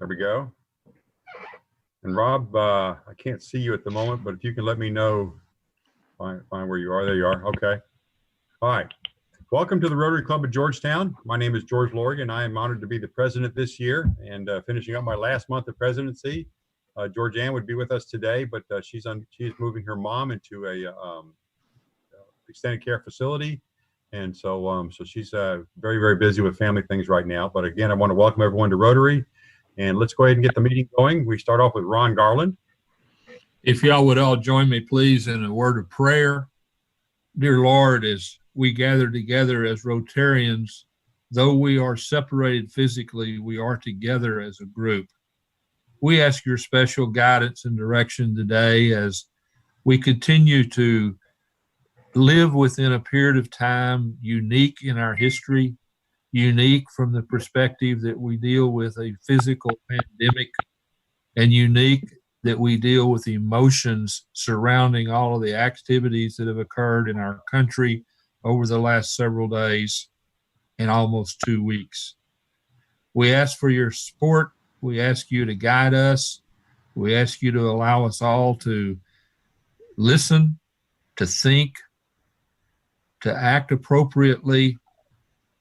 There we go. And Rob, I can't see you at the moment, but if you can let me know, find where you are. There you are. Okay. All right. Welcome to the Rotary Club of Georgetown. My name is George Lorgan. I am honored to be the president this year and finishing up my last month of presidency. Georgianne would be with us today, but she's moving her mom into a extended care facility. And so she's very, very busy with family things right now. But again, I want to welcome everyone to Rotary. And let's go ahead and get the meeting going. We start off with Ron Garland. If y'all would all join me, please, in a word of prayer. Dear Lord, as we gather together as Rotarians, though we are separated physically, we are together as a group. We ask your special guidance and direction today as we continue to live within a period of time unique in our history, unique from the perspective that we deal with a physical pandemic, and unique that we deal with emotions surrounding all of the activities that have occurred in our country over the last several days and almost 2 weeks. We ask for your support. We ask you to guide us. We ask you to allow us all to listen, to think, to act appropriately.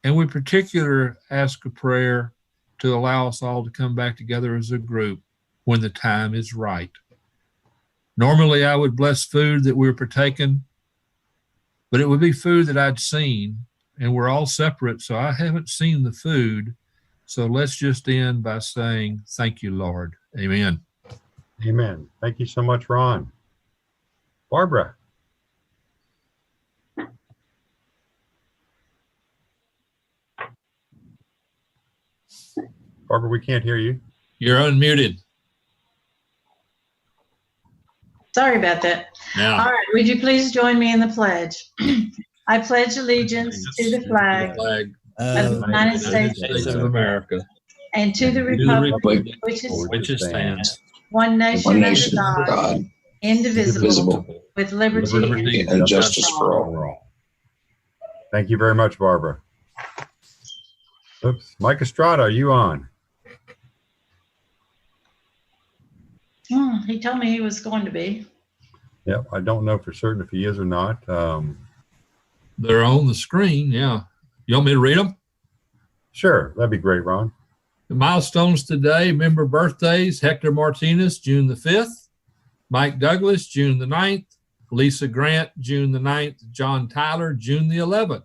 And we particularly ask a prayer to allow us all to come back together as a group when the time is right. Normally, I would bless food that we're partaking, but it would be food that I'd seen, and we're all separate, so I haven't seen the food. So let's just end by saying, thank you, Lord. Amen. Amen. Thank you so much, Ron. Barbara. Barbara, we can't hear you. You're unmuted. Sorry about that. Now, All right, would you please join me in the pledge? I pledge allegiance to the flag of the United States of America, and to the republic which stands one nation One under nation under God, God, indivisible, indivisible, with liberty and justice for all. Thank you very much, Barbara. Oops. Mike Estrada, are you on? He told me he was going to be. Yep. I don't know for certain if he is or not. they're on the screen. Yeah. You want me to read them? Sure. That'd be great, Ron. The milestones today, member birthdays: Hector Martinez, June the 5th, Mike Douglas, June the 9th, Lisa Grant, June the 9th, John Tyler, June the 11th.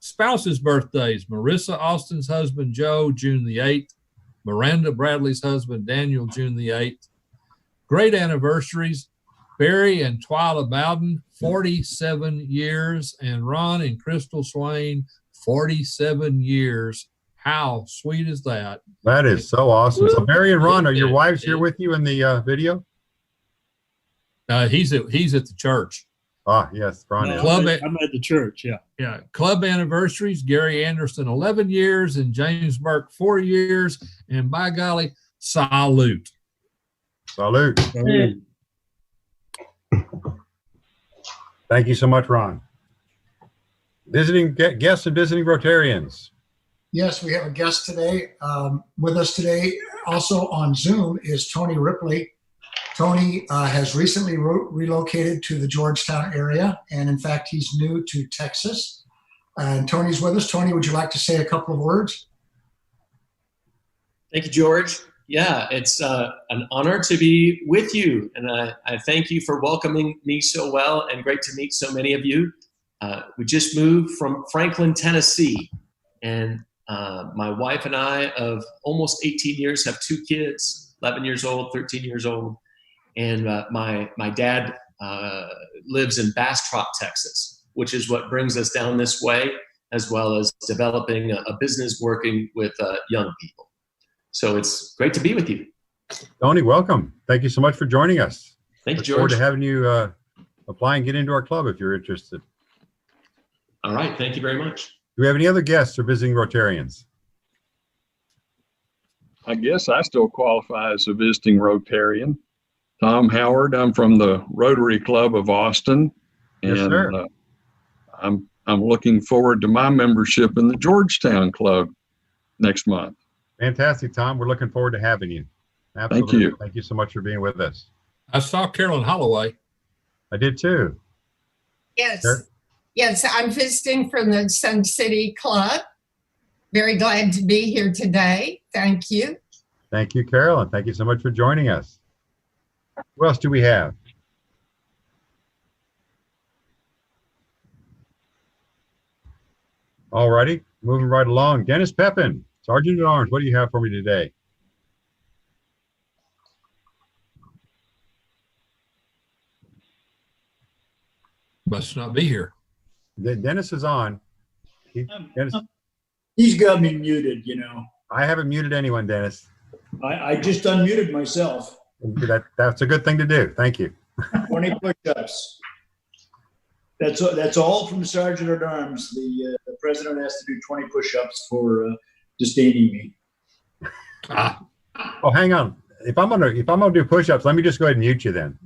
Spouses' birthdays: Marissa Austin's husband, Joe, June the 8th, Miranda Bradley's husband, Daniel, June the 8th. Great anniversaries: Barry and Twyla Bowden, 47 years, and Ron and Crystal Swain, 47 years. How sweet is that? That is so awesome. So Barry and Ron, are your wives here with you in the video? He's at the church. Ah, yes, Ron. No, is. I'm at the church, yeah. Yeah. Club anniversaries: Gary Anderson, 11 years, and James Burke, 4 years. And by golly, salute. Salute. Thank you so much, Ron. Visiting guests and visiting Rotarians. Yes, we have a guest today. With us today, also on Zoom, is Tony Ripley. Tony has recently relocated to the Georgetown area, and in fact, he's new to Texas. And Tony's with us. Tony, would you like to say a couple of words? Thank you, George. Yeah, it's an honor to be with you, and I thank you for welcoming me so well, and great to meet so many of you. We just moved from Franklin, Tennessee, and my wife and I of almost 18 years have 2 kids, 11 years old, 13 years old. And my dad lives in Bastrop, Texas, which is what brings us down this way, as well as developing a business working with young people. So it's great to be with you. Tony, welcome. Thank you so much for joining us. Thank you, Look George. forward to having you apply and get into our club if you're interested. All right. Thank you very much. Do we have any other guests or visiting Rotarians? I guess I still qualify as a visiting Rotarian. Tom Howard, I'm from the Rotary Club of Austin. And Yes, sir. I'm looking forward to my membership in the Georgetown Club next month. Fantastic, Tom. We're looking forward to having you. Thank you. Thank you so much for being with us. I saw Carolyn Holloway. I did too. Yes. Sure. Yes, I'm visiting from the Sun City Club. Very glad to be here today. Thank you. Thank you, Carolyn. Thank you so much for joining us. Who else do we have? All righty, moving right along. Dennis Pepin, Sergeant at Arms, what do you have for me today? Must not be here. Dennis is on. Dennis, He's got me muted, you know. I haven't muted anyone, Dennis. I just unmuted myself. That's a good thing to do. Thank you. 20 push-ups. That's all from Sergeant at Arms. The president has to do 20 push-ups for disdaining me. Oh, hang on. If I'm gonna do push-ups, let me just go ahead and mute you then.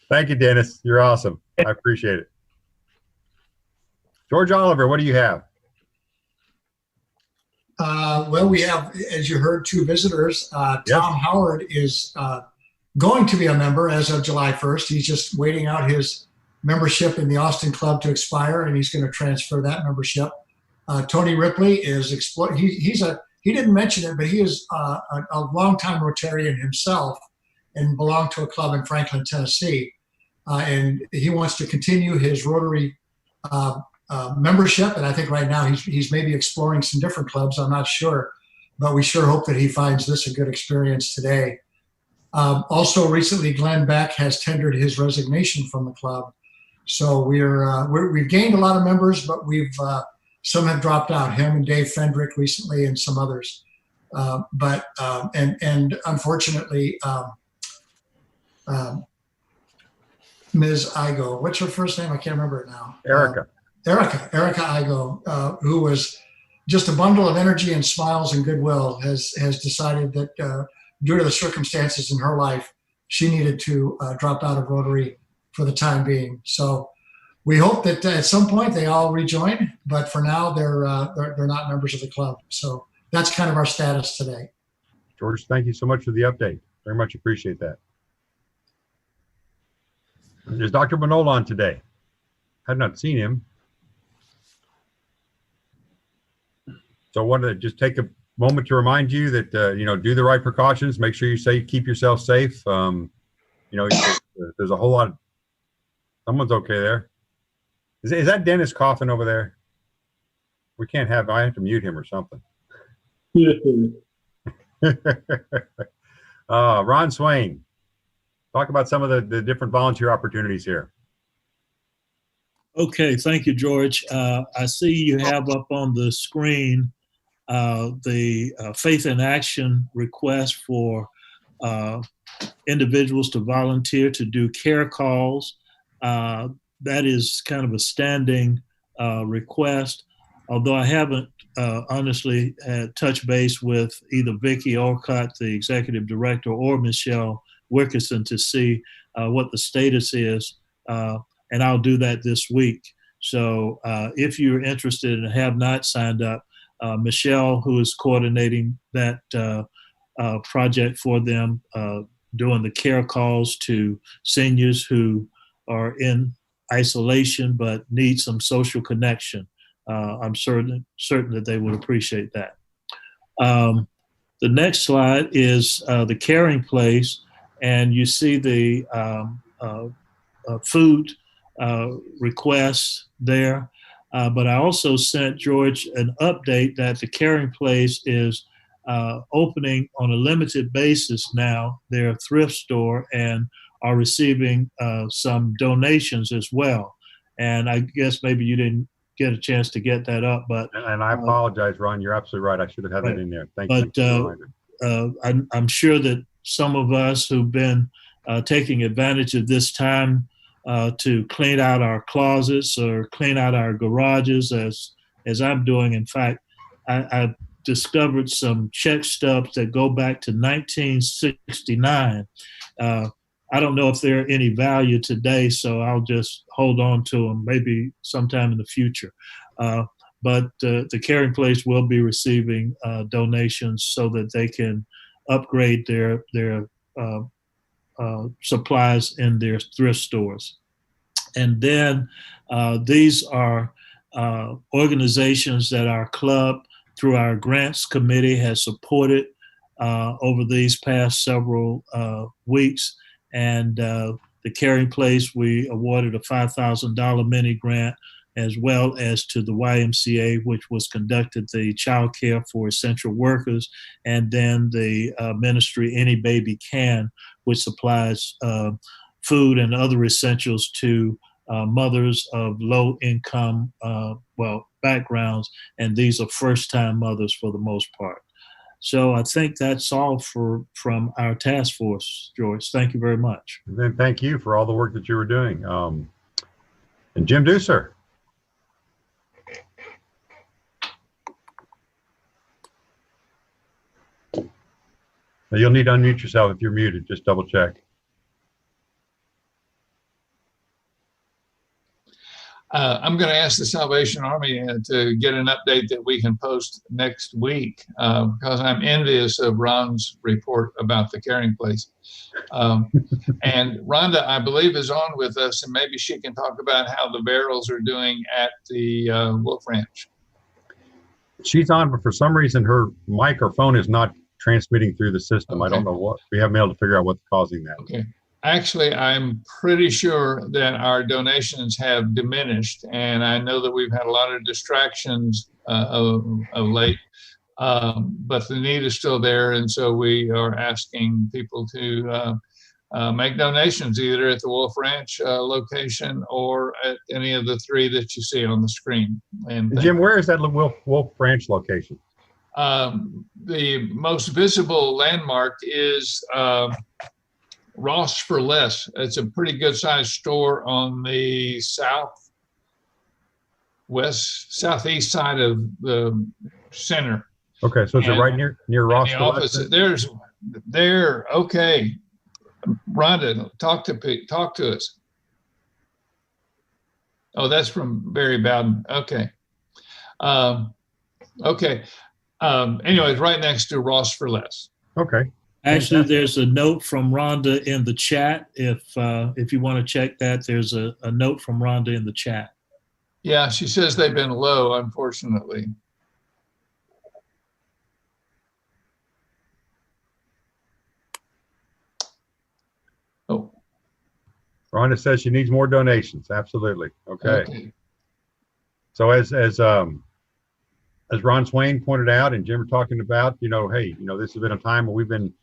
Thank you, Dennis. You're awesome. I appreciate it. George Oliver, what do you have? Well, we have, as you heard, two visitors. Tom Howard is going to be a member as of July 1st. He's just waiting out his membership in the Austin Club to expire, and he's going to transfer that membership. Tony Ripley is he didn't mention it, but he is a longtime Rotarian himself and belonged to a club in Franklin, Tennessee. And he wants to continue his Rotary membership. And I think right now he's maybe exploring some different clubs. I'm not sure, but we sure hope that he finds this a good experience today. Also recently, Glenn Beck has tendered his resignation from the club. So we've gained a lot of members, but some have dropped out, him and Dave Fendrick recently and some others. But unfortunately, Ms. Igo, what's her first name? I can't remember it now. Erica Igo, who was just a bundle of energy and smiles and goodwill, has decided that due to the circumstances in her life, she needed to drop out of Rotary for the time being. So we hope that at some point they all rejoin, but for now they're not members of the club. So that's kind of our status today. George, thank you so much for the update. Very much appreciate that. There's Dr. Manola on today. Had not seen him. So I wanted to just take a moment to remind you that, do the right precautions, make sure you keep yourself safe. There's a whole lot of, someone's okay there. Is that Dennis coughing over there? I have to mute him or something. Ron Swain, talk about some of the different volunteer opportunities here. Okay, thank you, George. I see you have up on the screen the Faith in Action request for individuals to volunteer to do care calls. That is kind of a standing request, although I haven't honestly touched base with either Vicki Olcott, the executive director, or Michelle Wickerson to see what the status is, and I'll do that this week. So if you're interested and have not signed up, Michelle, who is coordinating that project for them, doing the care calls to seniors who are in isolation but need some social connection. I'm certain that they would appreciate that. The next slide is the caring place, and you see the food requests there. But I also sent George an update that the caring place is opening on a limited basis now. They're a thrift store and are receiving some donations as well. And I guess maybe you didn't get a chance to get that up, but and I apologize, Ron. You're absolutely right. I should have had that in there. Thank you. But I'm sure that some of us who've been taking advantage of this time to clean out our closets or clean out our garages, as I'm doing. In fact, I discovered some check stubs that go back to 1969. I don't know if they're any value today, so I'll just hold on to them maybe sometime in the future. But the Caring Place will be receiving donations so that they can upgrade their supplies in their thrift stores. And then these are organizations that our club, through our grants committee, has supported over these past several weeks. And the Caring Place, we awarded a $5,000 mini grant, as well as to the YMCA, which was conducted the child care for essential workers, and then the ministry Any Baby Can, which supplies food and other essentials to mothers of low income backgrounds, and these are first time mothers for the most part. So I think that's all from our task force, George. Thank you very much. And then thank you for all the work that you were doing. And Jim Deuser. Now you'll need to unmute yourself if you're muted. Just double check. I'm going to ask the Salvation Army to get an update that we can post next week because I'm envious of Ron's report about the Caring Place. And Rhonda, I believe, is on with us, and maybe she can talk about how the barrels are doing at the Wolf Ranch. She's on, but for some reason her microphone is not transmitting through the system. Okay. I don't know what. We haven't been able to figure out what's causing that. Okay. Actually, I'm pretty sure that our donations have diminished, and I know that we've had a lot of distractions of late, but the need is still there, and so we are asking people to make donations either at the Wolf Ranch location or at any of the three that you see on the screen. And Jim, where is that Wolf Ranch location? The most visible landmark is Ross for Less. It's a pretty good sized store on the southeast side of the center. Okay, so is it right near Ross for Less? There's there. Okay, Rhonda, talk to us. Oh, that's from Barry Bowden. Okay. Okay. Anyways, right next to Ross for Less. Okay. Actually, there's a note from Rhonda in the chat. If you want to check that, there's a note from Rhonda in the chat. Yeah, she says they've been low, unfortunately. Oh. Rhonda says she needs more donations. Absolutely. Okay. So as Ron Swain pointed out and Jim were talking about, hey, this has been a time where we've been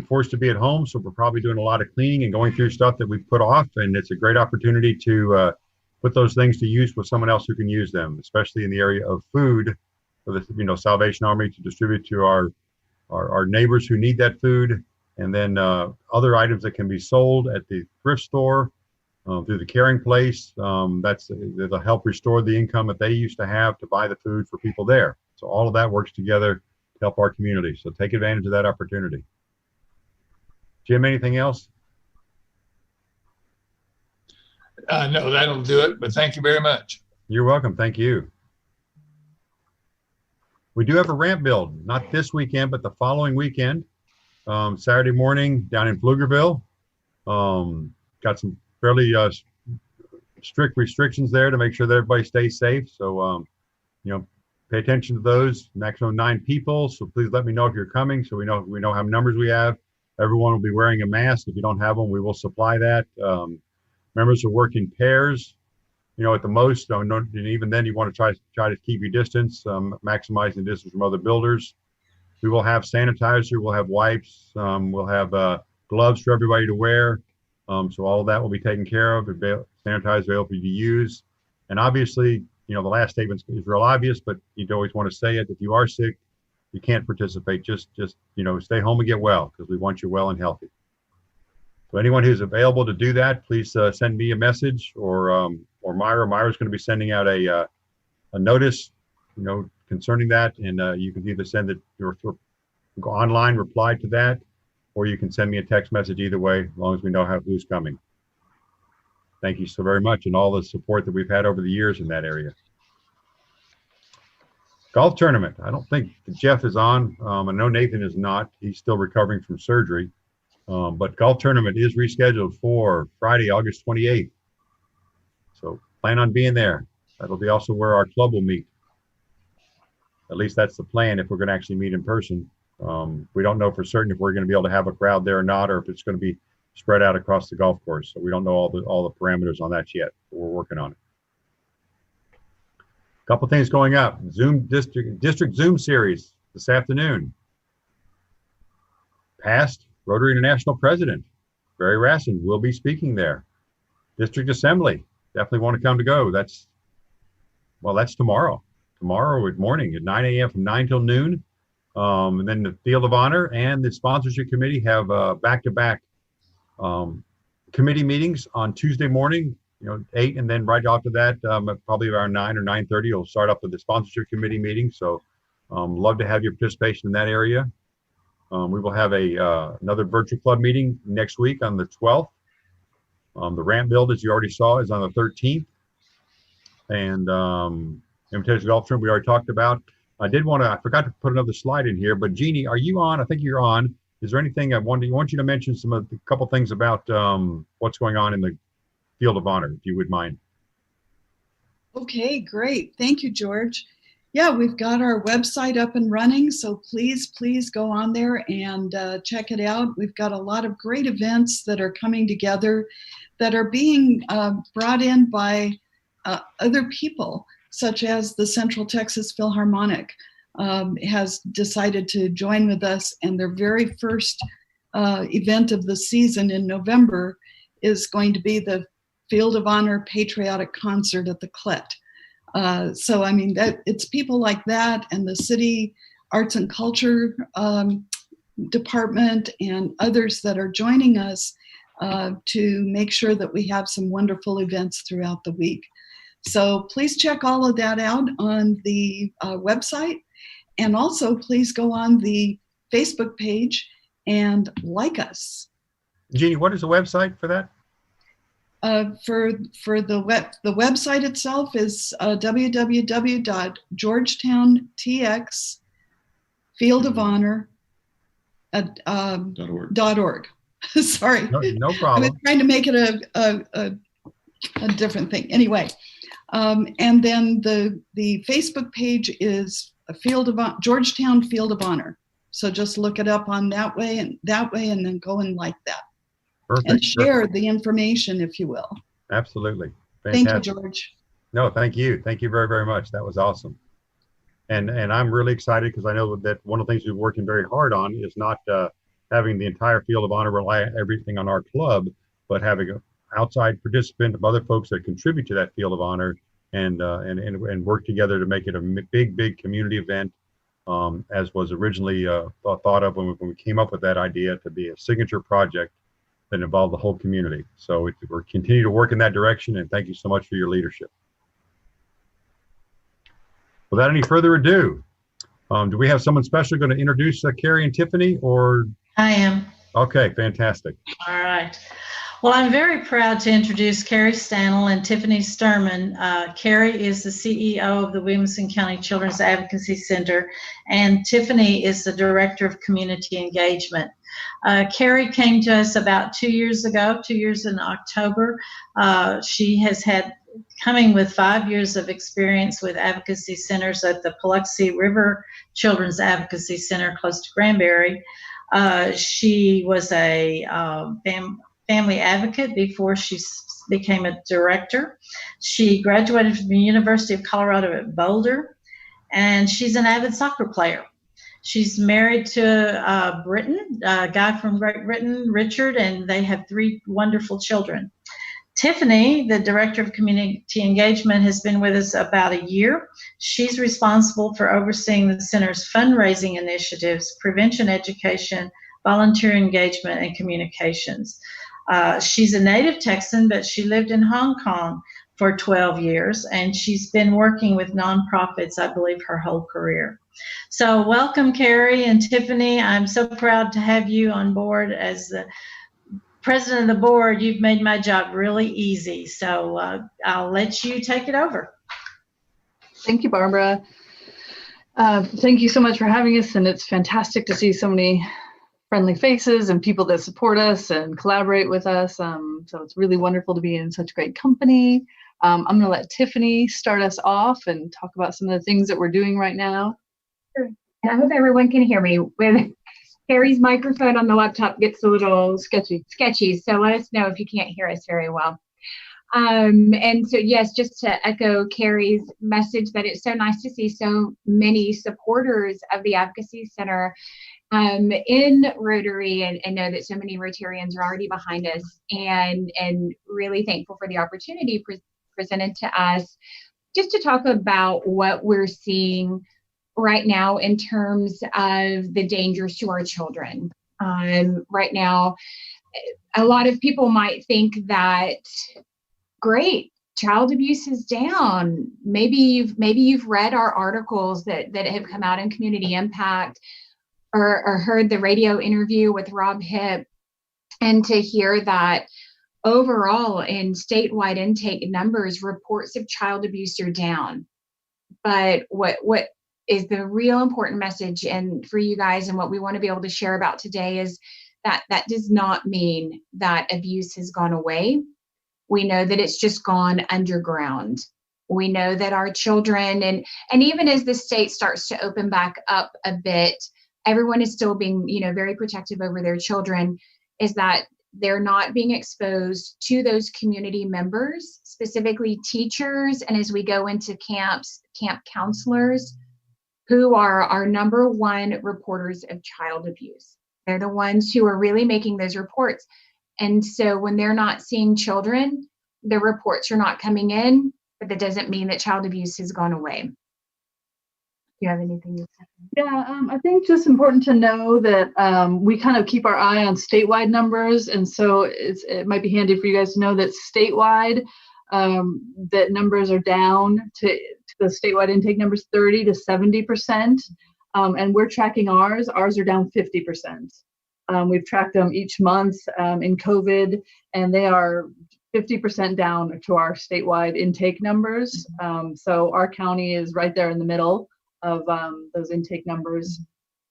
forced to be at home, so we're probably doing a lot of cleaning and going through stuff that we've put off, and it's a great opportunity to put those things to use with someone else who can use them, especially in the area of food for the Salvation Army to distribute to our neighbors who need that food, and then other items that can be sold at the thrift store through the Caring Place. That'll help restore the income that they used to have to buy the food for people there. So all of that works together to help our community. So take advantage of that opportunity. Jim, anything else? No, that'll do it, but thank you very much. You're welcome. Thank you. We do have a ramp build, not this weekend, but the following weekend, Saturday morning down in Pflugerville. Got some fairly strict restrictions there to make sure that everybody stays safe. So, pay attention to those. Maximum 9 people. So please let me know if you're coming, so we know how many numbers we have. Everyone will be wearing a mask. If you don't have one, we will supply that. Members will work in pairs, at the most. And even then, you want to try to keep your distance, maximizing distance from other builders. We will have sanitizer. We'll have wipes. We'll have gloves for everybody to wear. So all of that will be taken care of. Sanitizer available for you to use. And obviously, the last statement is real obvious, but you always want to say it. If you are sick, you can't participate. Just stay home and get well, because we want you well and healthy. So anyone who's available to do that, please send me a message, or Myra. Myra's going to be sending out a notice, concerning that, and you can either send it or go online, reply to that, or you can send me a text message either way, as long as we know who's coming. Thank you so very much, and all the support that we've had over the years in that area. Golf tournament. I don't think Jeff is on. I know Nathan is not. He's still recovering from surgery. But golf tournament is rescheduled for Friday, August 28th. So plan on being there. That'll be also where our club will meet. At least that's the plan if we're going to actually meet in person. We don't know for certain if we're going to be able to have a crowd there or not, or if it's going to be spread out across the golf course. So we don't know all the parameters on that yet. But we're working on it. A couple things going up. Zoom district Zoom series this afternoon. Past Rotary International President Barry Rassin will be speaking there. District Assembly, definitely want to come to go. That's tomorrow. Tomorrow morning at 9 a.m. from 9 till noon. And then the Field of Honor and the Sponsorship Committee have back-to-back committee meetings on Tuesday morning, 8, and then right after that, probably around 9 or 9:30, we'll start up with the Sponsorship Committee meeting. So love to have your participation in that area. We will have another virtual club meeting next week on the 12th. The ramp build, as you already saw, is on the 13th. And Invitational Golf Tournament we already talked about. I forgot to put another slide in here, but Jeannie, are you on? I think you're on. Is there anything I want you to mention a couple things about what's going on in the Field of Honor, if you would mind? Okay, great. Thank you, George. Yeah, we've got our website up and running, so please go on there and check it out. We've got a lot of great events that are coming together that are being brought in by other people, such as the Central Texas Philharmonic has decided to join with us, and their very first event of the season in November is going to be the Field of Honor Patriotic Concert at the Clet. So, I mean, it's people like that and the City Arts and Culture Department and others that are joining us to make sure that we have some wonderful events throughout the week. So please check all of that out on the website. And also, please go on the Facebook page and like us. Jeannie, what is the website for that? For the website itself is www.georgetown.tx.fieldofhonor.org. Sorry, no problem. I was trying to make it a different thing. Anyway, and then the Facebook page is Georgetown Field of Honor. So just look it up on that way, and then go and like that. Perfect. And share the information, if you will. Absolutely. Fantastic. Thank you, George. No, thank you. Thank you very, very much. That was awesome. And I'm really excited because I know that one of the things we're working very hard on is not having the entire Field of Honor rely everything on our club, but having an outside participant of other folks that contribute to that Field of Honor and work together to make it a big community event, as was originally thought of when we came up with that idea to be a signature project that involved the whole community. So we're continuing to work in that direction, and thank you so much for your leadership. Without any further ado, do we have someone special going to introduce Carrie and Tiffany, or? I am. Okay, fantastic. All right. Well, I'm very proud to introduce Carrie Stanel and Tiffany Sturman. Carrie is the CEO of the Williamson County Children's Advocacy Center, and Tiffany is the Director of Community Engagement. Carrie came to us about 2 years ago, 2 years in October. She has had coming with 5 years of experience with advocacy centers at the Paluxy River Children's Advocacy Center close to Granbury. She was a family advocate before she became a director. She graduated from the University of Colorado at Boulder, and she's an avid soccer player. She's married to Britain, a guy from Great Britain, Richard, and they have 3 wonderful children. Tiffany, the Director of Community Engagement, has been with us about a year. She's responsible for overseeing the center's fundraising initiatives, prevention education, volunteer engagement, and communications. She's a native Texan, but she lived in Hong Kong for 12 years, and she's been working with nonprofits, I believe, her whole career. So welcome, Carrie and Tiffany. I'm so proud to have you on board as the president of the board. You've made my job really easy, so I'll let you take it over. Thank you, Barbara. Thank you so much for having us, and it's fantastic to see so many friendly faces and people that support us and collaborate with us. So it's really wonderful to be in such great company. I'm going to let Tiffany start us off and talk about some of the things that we're doing right now. Sure. And I hope everyone can hear me. With Carrie's microphone on the laptop gets a little sketchy, so let us know if you can't hear us very well. And so, yes, just to echo Carrie's message that it's so nice to see so many supporters of the Advocacy Center in Rotary, and know that so many Rotarians are already behind us, and really thankful for the opportunity presented to us just to talk about what we're seeing right now in terms of the dangers to our children. Right now, a lot of people might think that, great, child abuse is down. Maybe you've read our articles that have come out in Community Impact, or heard the radio interview with Rob Hipp, and to hear that overall in statewide intake numbers, reports of child abuse are down. But what is the real important message, and for you guys, and what we want to be able to share about today, is that that does not mean that abuse has gone away. We know that it's just gone underground. We know that our children, and even as the state starts to open back up a bit, everyone is still being, very protective over their children, is that they're not being exposed to those community members, specifically teachers, and as we go into camps, camp counselors, who are our number one reporters of child abuse. They're the ones who are really making those reports. And so when they're not seeing children, the reports are not coming in, but that doesn't mean that child abuse has gone away. Do you have anything to say? Yeah, I think just important to know that we kind of keep our eye on statewide numbers. And so it might be handy for you guys to know that statewide, that numbers are down to the statewide intake numbers 30 to 70%. And we're tracking ours. Ours are down 50%. We've tracked them each month in COVID, and they are 50% down to our statewide intake numbers. So our county is right there in the middle of those intake numbers.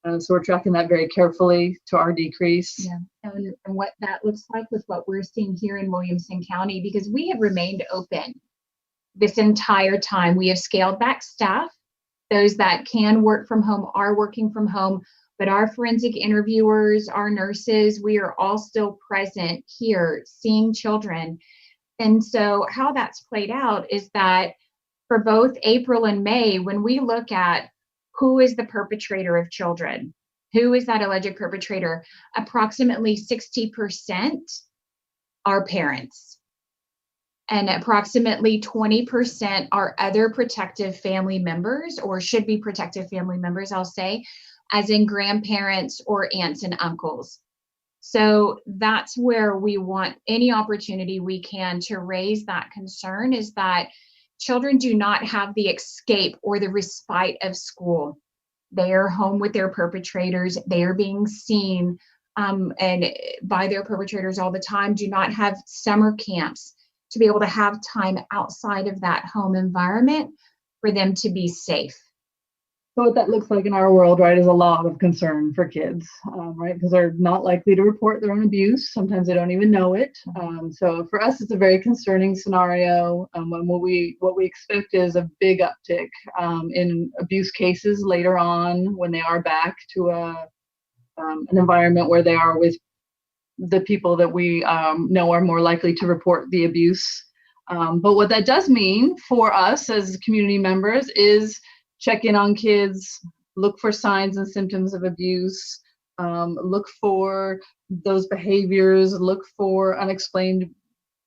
So we're tracking that very carefully to our decrease. Yeah, and what that looks like with what we're seeing here in Williamson County, because we have remained open this entire time. We have scaled back staff. Those that can work from home are working from home, but our forensic interviewers, our nurses, we are all still present here seeing children. And so how that's played out is that for both April and May, when we look at who is the perpetrator of children, who is that alleged perpetrator, approximately 60% are parents. And approximately 20% are other protective family members, or should be protective family members, I'll say, as in grandparents or aunts and uncles. So that's where we want any opportunity we can to raise that concern, is that children do not have the escape or the respite of school. They are home with their perpetrators. They are being seen and by their perpetrators all the time. Do not have summer camps to be able to have time outside of that home environment for them to be safe. So what that looks like in our world, right, is a lot of concern for kids, right, because they're not likely to report their own abuse. Sometimes they don't even know it. So for us, it's a very concerning scenario. When what we expect is a big uptick in abuse cases later on, when they are back to an environment where they are with the people that we know are more likely to report the abuse. But what that does mean for us as community members is check in on kids, look for signs and symptoms of abuse, look for those behaviors, look for unexplained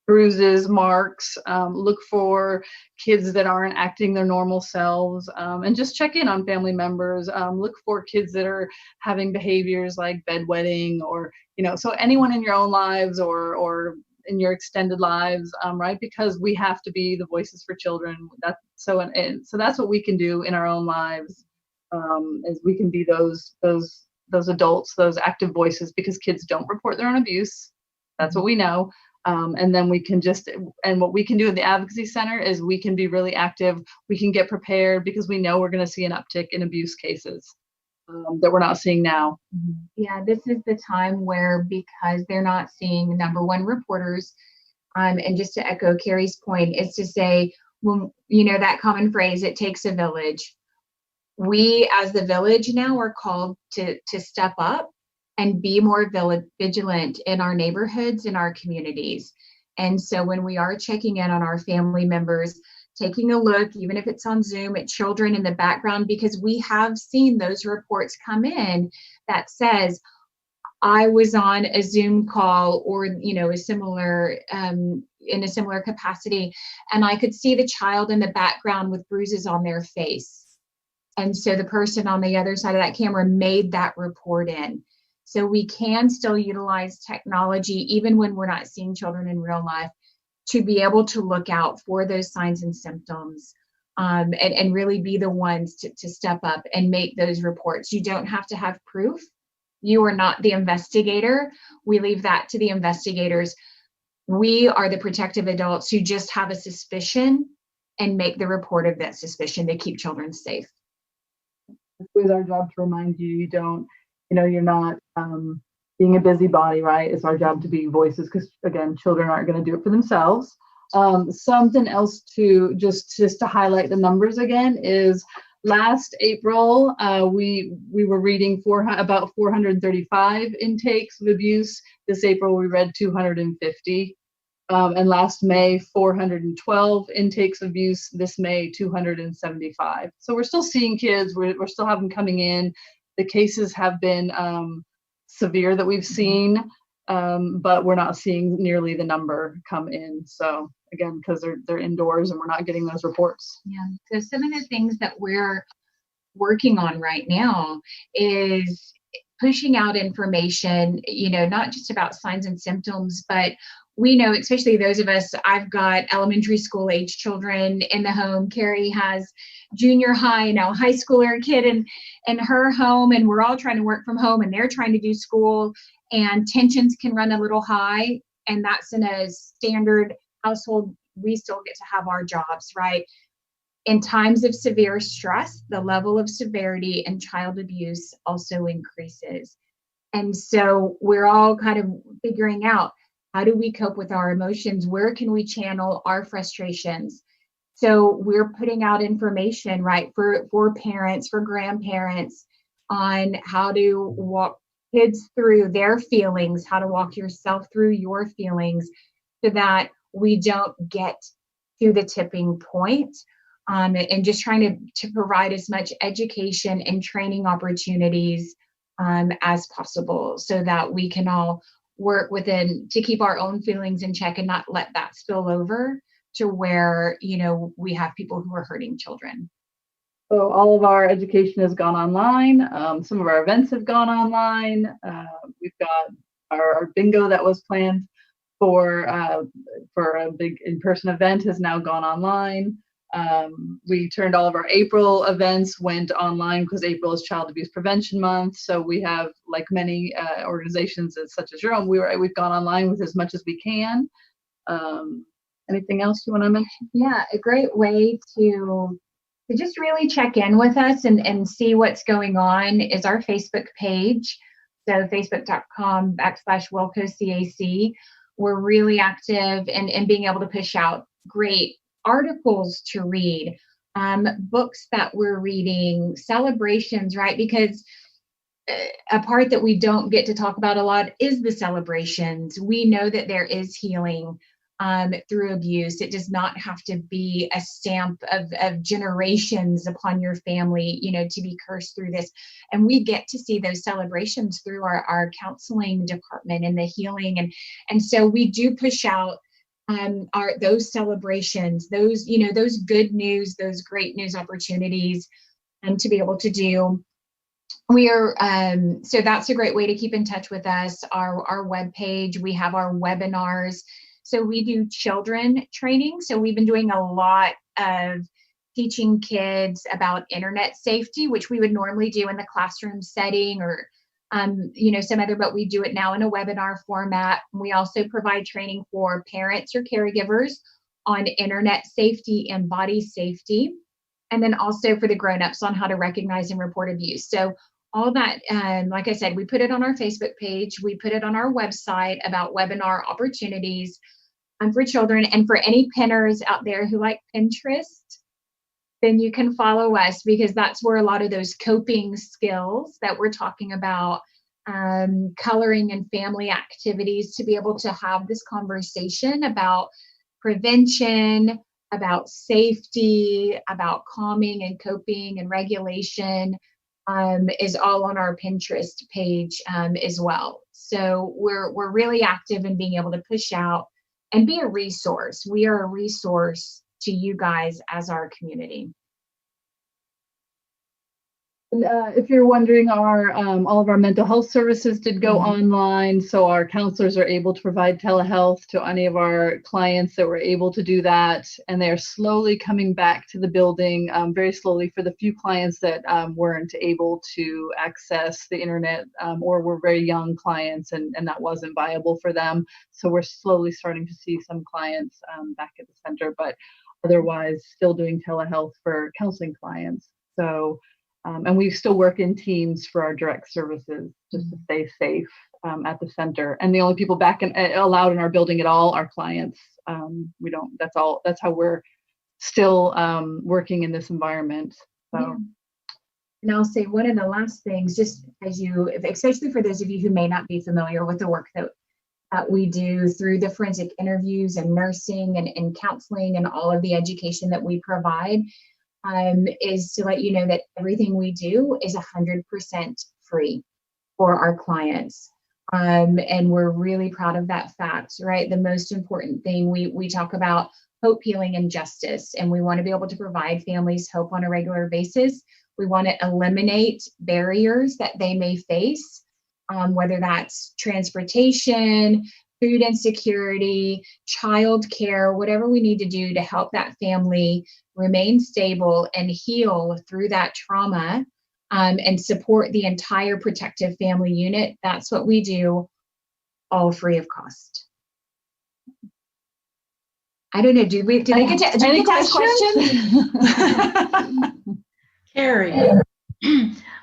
bruises, marks, look for kids that aren't acting their normal selves, and just check in on family members. Look for kids that are having behaviors like bedwetting, or, so anyone in your own lives or in your extended lives, right? Because we have to be the voices for children. So that's what we can do in our own lives, is we can be those adults, those active voices, because kids don't report their own abuse. That's what we know. And then we can and what we can do at the Advocacy Center is we can be really active. We can get prepared because we know we're going to see an uptick in abuse cases that we're not seeing now. Yeah, this is the time where, because they're not seeing number one reporters, and just to echo Carrie's point, is to say, well, that common phrase, it takes a village. We as the village now are called to step up and be more vigilant in our neighborhoods, in our communities. And so when we are checking in on our family members, taking a look, even if it's on Zoom, at children in the background, because we have seen those reports come in that says, I was on a Zoom call or, a similar, in a similar capacity, and I could see the child in the background with bruises on their face. And so the person on the other side of that camera made that report in. So we can still utilize technology, even when we're not seeing children in real life, to be able to look out for those signs and symptoms, and really be the ones to step up and make those reports. You don't have to have proof. You are not the investigator. We leave that to the investigators. We are the protective adults who just have a suspicion and make the report of that suspicion to keep children safe. It's always our job to remind you, you're not being a busybody, right? It's our job to be voices, because again, children aren't going to do it for themselves. Something else to just to highlight the numbers again is last April, we were reading about 435 intakes of abuse. This April, we read 250. And last May, 412 intakes of abuse. This May, 275. So we're still seeing kids. We're still having them coming in. The cases have been severe that we've seen, but we're not seeing nearly the number come in. So again, because they're indoors and we're not getting those reports. Yeah. So some of the things that we're working on right now is pushing out information, not just about signs and symptoms, but we know, especially those of us, I've got elementary school age children in the home. Carrie has junior high, now high schooler kid in her home, and we're all trying to work from home, and they're trying to do school, and tensions can run a little high. And that's in a standard household. We still get to have our jobs, right? In times of severe stress, the level of severity and child abuse also increases. And so we're all kind of figuring out, how do we cope with our emotions? Where can we channel our frustrations? So we're putting out information, right, for parents, for grandparents, on how to walk kids through their feelings, how to walk yourself through your feelings, so that we don't get to the tipping point. And just trying to provide as much education and training opportunities as possible, so that we can all work within to keep our own feelings in check and not let that spill over to where, we have people who are hurting children. So all of our education has gone online. Some of our events have gone online. We've got our bingo that was planned for a big in-person event has now gone online. We turned all of our April events went online because April is Child Abuse Prevention Month. So we have, like many organizations such as your own, we've gone online with as much as we can. Anything else you want to mention? Yeah, a great way to just really check in with us and see what's going on is our Facebook page. So facebook.com/WilcoCAC. We're really active in being able to push out great articles to read, books that we're reading, celebrations, right? Because a part that we don't get to talk about a lot is the celebrations. We know that there is healing through abuse. It does not have to be a stamp of generations upon your family, to be cursed through this. And we get to see those celebrations through our counseling department and the healing. And so we do push out those celebrations, those good news, those great news opportunities, to be able to do. We are so that's a great way to keep in touch with us. Our webpage, we have our webinars So we do children training. So we've been doing a lot of teaching kids about internet safety, which we would normally do in the classroom setting or some other, but we do it now in a webinar format. We also provide training for parents or caregivers on internet safety and body safety. And then also for the grownups on how to recognize and report abuse. So all that, like I said, we put it on our Facebook page. We put it on our website about webinar opportunities for children. And for any pinners out there who like Pinterest, then you can follow us, because that's where a lot of those coping skills that we're talking about, coloring and family activities, to be able to have this conversation about prevention, about safety, about calming and coping and regulation, is all on our Pinterest page as well. So we're really active in being able to push out and be a resource. We are a resource to you guys as our community. If you're wondering, all of our mental health services did go online, so our counselors are able to provide telehealth to any of our clients that were able to do that, and they are slowly coming back to the building, very slowly for the few clients that weren't able to access the internet or were very young clients and that wasn't viable for them. So we're slowly starting to see some clients back at the center, but otherwise still doing telehealth for counseling clients. So and we still work in teams for our direct services just to stay safe at the center. And the only people back allowed in our building at all are clients. We don't. That's how we're still working in this environment. So. Yeah. And I'll say one of the last things, just as especially for those of you who may not be familiar with the work that we do through the forensic interviews and nursing and counseling and all of the education that we provide. Is to let you know that everything we do is 100% free for our clients. And we're really proud of that fact, right? The most important thing, we talk about hope, healing, and justice. And we want to be able to provide families hope on a regular basis. We want to eliminate barriers that they may face, whether that's transportation, food insecurity, child care, whatever we need to do to help that family remain stable and heal through that trauma, and support the entire protective family unit. That's what we do, all free of cost. I don't know, did we get to ask questions? Carrie,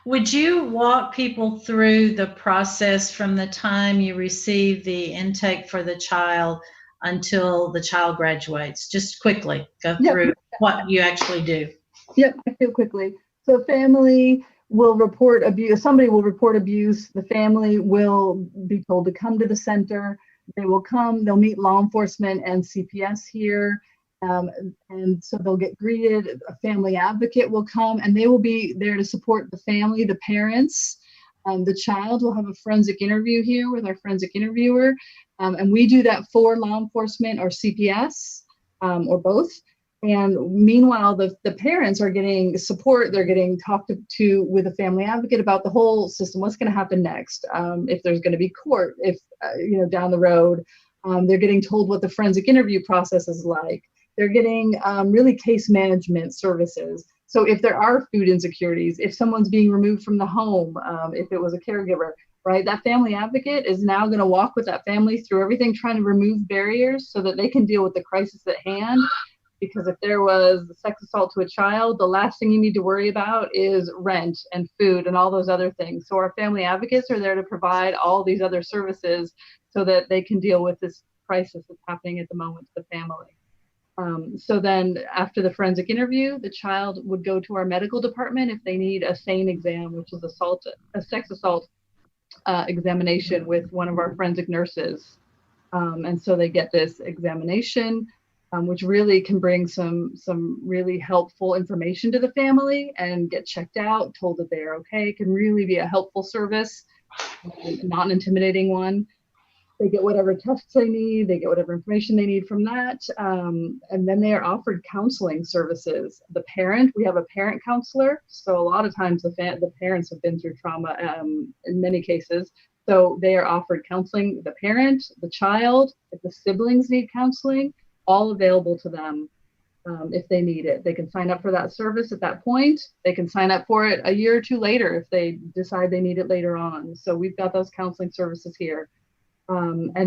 would you walk people through the process from the time you receive the intake for the child until the child graduates? Just quickly go through what you actually do. Yep, I feel quickly. So family will report abuse. Somebody will report abuse. The family will be told to come to the center. They will come. They'll meet law enforcement and CPS here. And so they'll get greeted. A family advocate will come, and they will be there to support the family, the parents. The child will have a forensic interview here with our forensic interviewer. And we do that for law enforcement or CPS or both. And meanwhile, the parents are getting support. They're getting talked to with a family advocate about the whole system. What's going to happen next? If there's going to be court, if down the road, they're getting told what the forensic interview process is like. They're getting really case management services. So if there are food insecurities, if someone's being removed from the home, if it was a caregiver, right, that family advocate is now going to walk with that family through everything, trying to remove barriers so that they can deal with the crisis at hand. Because if there was a sex assault to a child, the last thing you need to worry about is rent and food and all those other things. So our family advocates are there to provide all these other services so that they can deal with this crisis that's happening at the moment to the family. So then after the forensic interview, the child would go to our medical department if they need a SANE exam, which is a sex assault examination with one of our forensic nurses. And so they get this examination, which really can bring some really helpful information to the family and get checked out, told that they are okay, can really be a helpful service, not an intimidating one. They get whatever tests they need, they get whatever information they need from that, and then they are offered counseling services. The parent, we have a parent counselor, so a lot of times the parents have been through trauma in many cases, So they are offered counseling, the parent, the child, if the siblings need counseling, all available to them if they need it. They can sign up for that service at that point. They can sign up for it a year or two later if they decide they need it later on. So we've got those counseling services here. And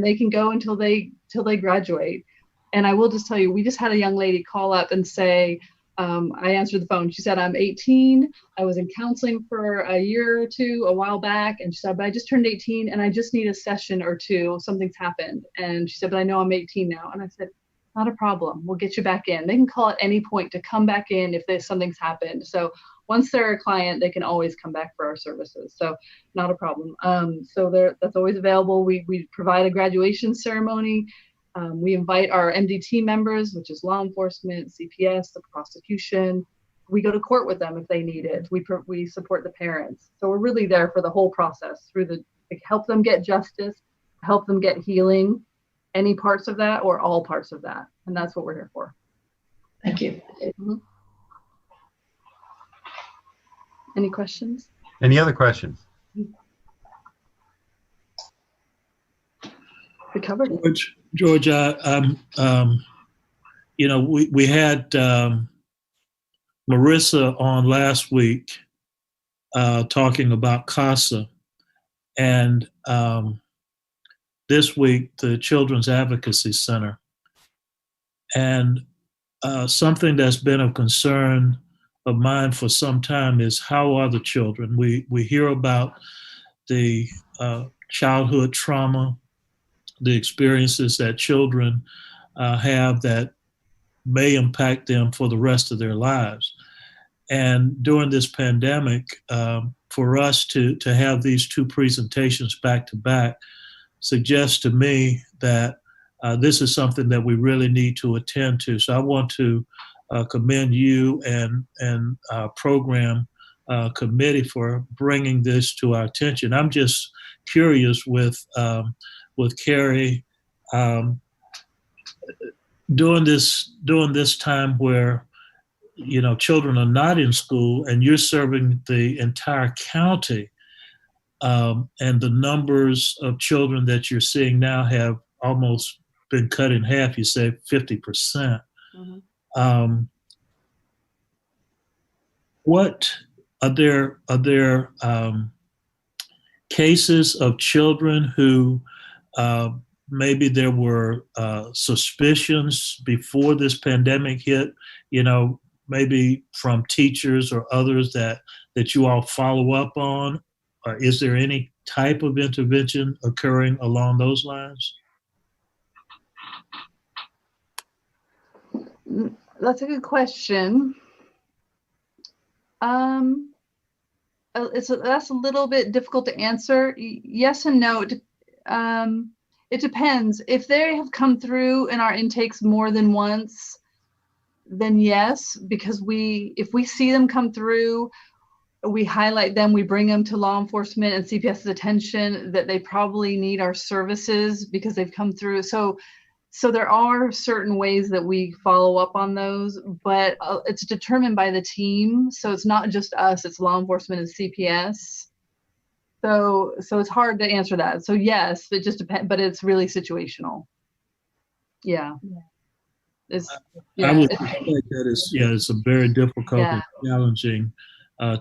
they can go until they graduate. And I will just tell you, we just had a young lady call up and say, I answered the phone. She said, I'm 18. I was in counseling for a year or two a while back. And she said, but I just turned 18 and I just need a session or two. Something's happened. And she said, but I know I'm 18 now. And I said, not a problem. We'll get you back in. They can call at any point to come back in if something's happened. So once they're a client, they can always come back for our services. So not a problem. So that's always available. We provide a graduation ceremony. We invite our MDT members, which is law enforcement, CPS, the prosecution. We go to court with them if they need it. We support the parents. So we're really there for the whole process, help them get justice, help them get healing, any parts of that or all parts of that. And that's what we're here for. Thank you. Mm-hmm. Any questions? Any other questions? We covered it. George, we had Marissa on last week talking about CASA, and this week the Children's Advocacy Center. And something that's been of concern of mine for some time is how are the children? We hear about the childhood trauma, the experiences that children have that may impact them for the rest of their lives. And during this pandemic, for us to have these two presentations back to back suggests to me that this is something that we really need to attend to. So I want to commend you and program committee for bringing this to our attention. I'm just curious with Carrie, during this time where children are not in school and you're serving the entire county, and the numbers of children that you're seeing now have almost been cut in half. You say 50%. Mm-hmm. What are there cases of children who maybe there were suspicions before this pandemic hit, maybe from teachers or others that you all follow up on? Or is there any type of intervention occurring along those lines? That's a good question. That's a little bit difficult to answer. Yes and no. It depends. If they have come through in our intakes more than once, then yes, because if we see them come through, we highlight them, we bring them to law enforcement and CPS's attention that they probably need our services because they've come through. So there are certain ways that we follow up on those, but it's determined by the team. So it's not just us, it's law enforcement and CPS. So it's hard to answer that. So yes, it just depends, but it's really situational. Yeah. I would think that it's a very difficult and challenging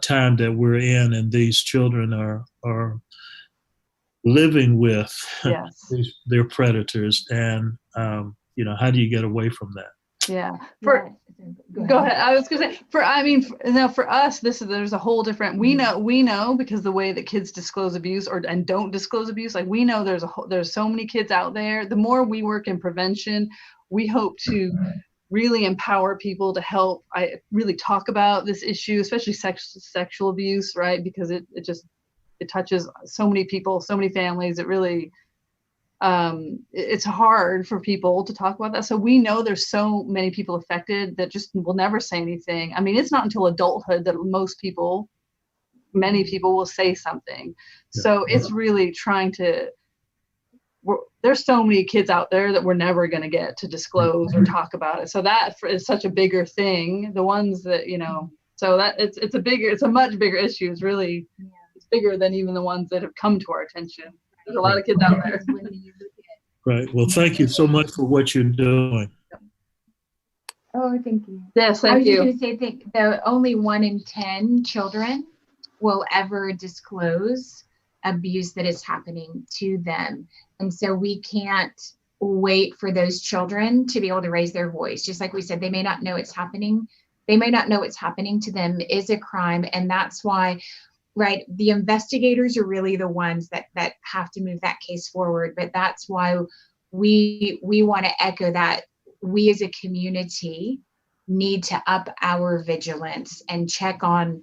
time that we're in, and these children are living with their predators, and how do you get away from that? Yeah. Go ahead. I was gonna say for us, there's a whole different. We know because the way that kids disclose abuse and don't disclose abuse, like we know there's so many kids out there. The more we work in prevention, we hope to really empower people to help really talk about this issue, especially sexual abuse, right? Because it touches so many people, so many families. It really, it's hard for people to talk about that. So we know there's so many people affected that just will never say anything. I mean, it's not until adulthood that many people will say something. Yeah. So it's really trying to, there's so many kids out there that we're never going to get to disclose or talk about it. So that is such a bigger thing. The ones that, so that it's a much bigger issue. It's really, bigger than even the ones that have come to our attention. There's a lot of kids out there. Right. Well, thank you so much for what you're doing. Oh, thank you. Yes, I thank was just you. going to say that only 1 in 10 children will ever disclose abuse that is happening to them. And so we can't wait for those children to be able to raise their voice. Just like we said, they may not know it's happening. They may not know what's happening to them is a crime. And that's why, right, the investigators are really the ones that have to move that case forward. But that's why we want to echo that we as a community need to up our vigilance and check on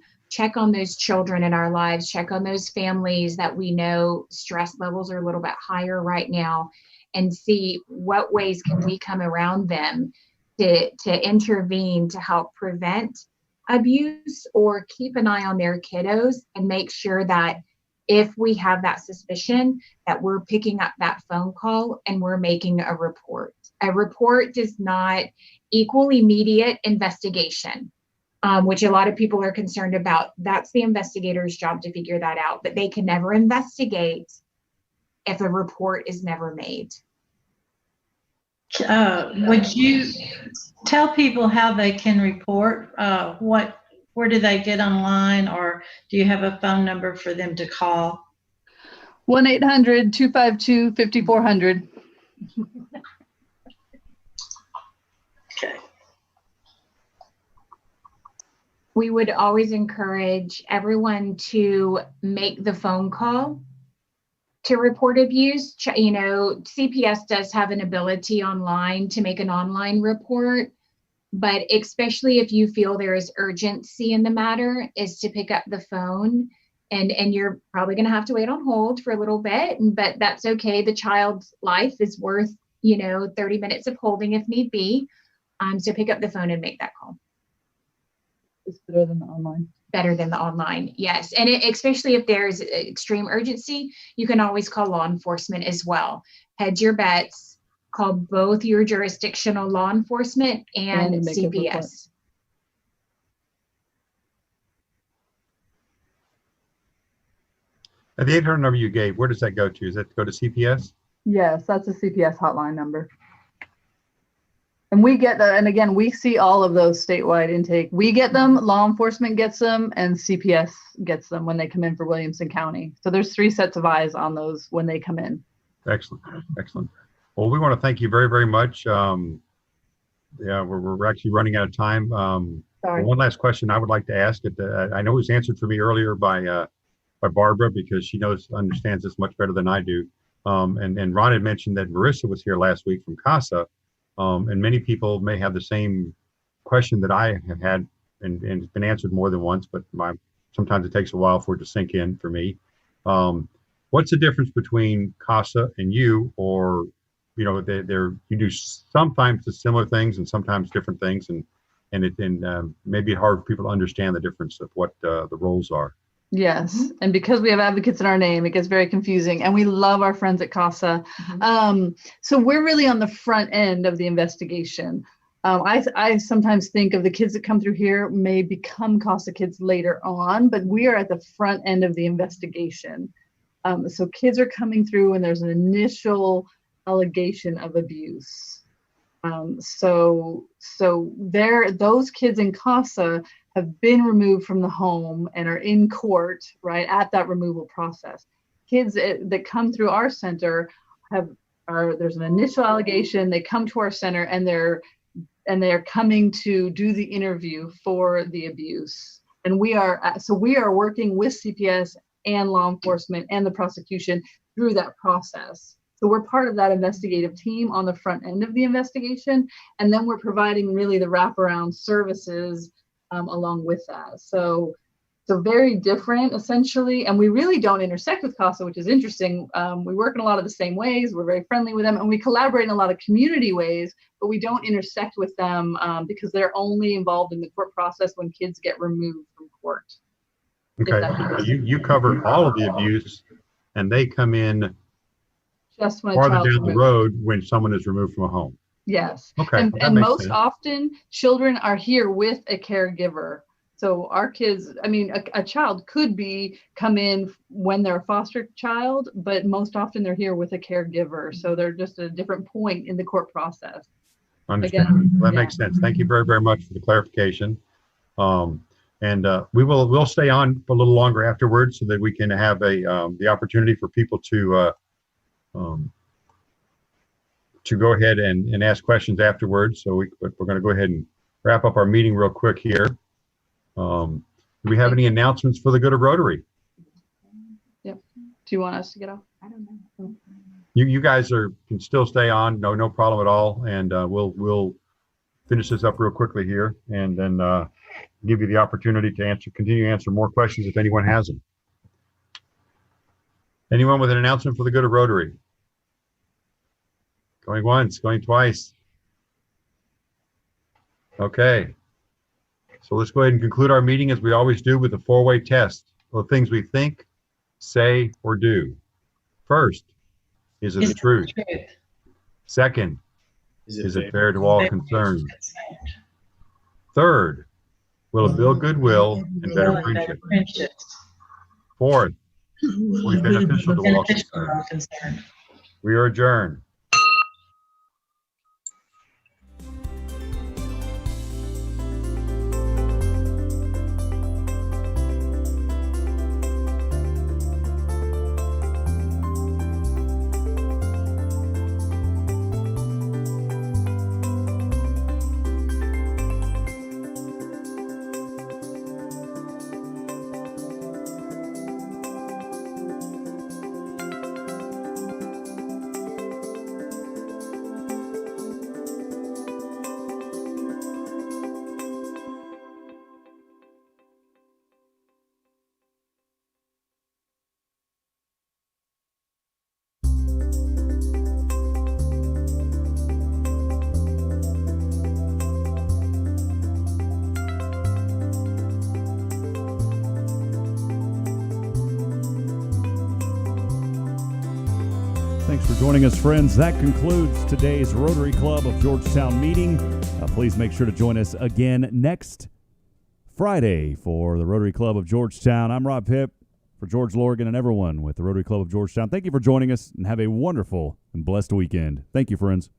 those children in our lives, check on those families that we know stress levels are a little bit higher right now, and see what ways can we come around them to intervene to help prevent abuse or keep an eye on their kiddos and make sure that if we have that suspicion that we're picking up that phone call and we're making a report. A report does not equal immediate investigation, which a lot of people are concerned about. That's the investigator's job to figure that out, but they can never investigate if a report is never made. Would you tell people how they can report? Where do they get online, or do you have a phone number for them to call? 1-800-252-5400. Okay. We would always encourage everyone to make the phone call to report abuse. You know, CPS does have an ability online to make an online report, but especially if you feel there is urgency in the matter, is to pick up the phone, and you're probably going to have to wait on hold for a little bit, but that's okay. The child's life is worth, 30 minutes of holding if need be. So pick up the phone and make that call. It's better than the online. Better than the online, yes. And especially if there's extreme urgency, you can always call law enforcement as well. Hedge your bets, call both your jurisdictional law enforcement and CPS. The 800 number you gave, where does that go to? Does that go to CPS? Yes, that's a CPS hotline number. And we get that, and again, we see all of those statewide intake. We get them, law enforcement gets them, and CPS gets them when they come in for Williamson County. So there's 3 sets of eyes on those when they come in. Excellent, excellent. Well, we want to thank you very, very much. Yeah, we're actually running out of time. Sorry. One last question I would like to ask. I know it was answered for me earlier by Barbara, because she understands this much better than I do. And Ron had mentioned that Marissa was here last week from CASA. And many people may have the same question that I have had, and it's been answered more than once, but sometimes it takes a while for it to sink in for me. What's the difference between CASA and you? Or, you do sometimes the similar things and sometimes different things, and maybe it's hard for people to understand the difference of what the roles are. Yes, and because we have advocates in our name, it gets very confusing, and we love our friends at CASA. So we're really on the front end of the investigation. I sometimes think of the kids that come through here may become CASA kids later on, but we are at the front end of the investigation. So kids are coming through and there's an initial allegation of abuse. So those kids in CASA have been removed from the home and are in court, right, at that removal process. Kids that come through our center there's an initial allegation, they come to our center, and they're coming to do the interview for the abuse. And we are working with CPS and law enforcement and the prosecution through that process. So we're part of that investigative team on the front end of the investigation, and then we're providing really the wraparound services along with that. So very different essentially, and we really don't intersect with CASA, which is interesting. We work in a lot of the same ways. We're very friendly with them, and we collaborate in a lot of community ways, but we don't intersect with them because they're only involved in the court process when kids get removed from court. Okay, you cover all of the abuse, and they come in just when farther down the road when someone is removed from a home. Yes. Okay. And most often children are here with a caregiver. So our kids, I mean, a child could come in when they're a foster child, but most often they're here with a caregiver. So they're just at a different point in the court process. Understand. Again, That makes sense. Thank you very, very much for the clarification. We'll stay on for a little longer afterwards so that we can have the opportunity for people to go ahead and ask questions afterwards. So we're going to go ahead and wrap up our meeting real quick here. Do we have any announcements for the good of Rotary? Yep. Do you want us to get off? I don't know. You guys can still stay on. No problem at all. And we'll finish this up real quickly here, and then give you the opportunity to continue to answer more questions if anyone has them. Anyone with an announcement for the good of Rotary? Going once, going twice. Okay. So let's go ahead and conclude our meeting as we always do with a 4-way test of the things we think, say, or do. First, is it the truth? Second, is it fair to all concerned? Third, will it build goodwill and better friendships? Fourth, will be beneficial to all concerned. We are adjourned. Thanks for joining us, friends. That concludes today's Rotary Club of Georgetown meeting. Please make sure to join us again next Friday for the Rotary Club of Georgetown. I'm Rob Pipp for George Lorgan and everyone with the Rotary Club of Georgetown. Thank you for joining us, and have a wonderful and blessed weekend. Thank you, friends.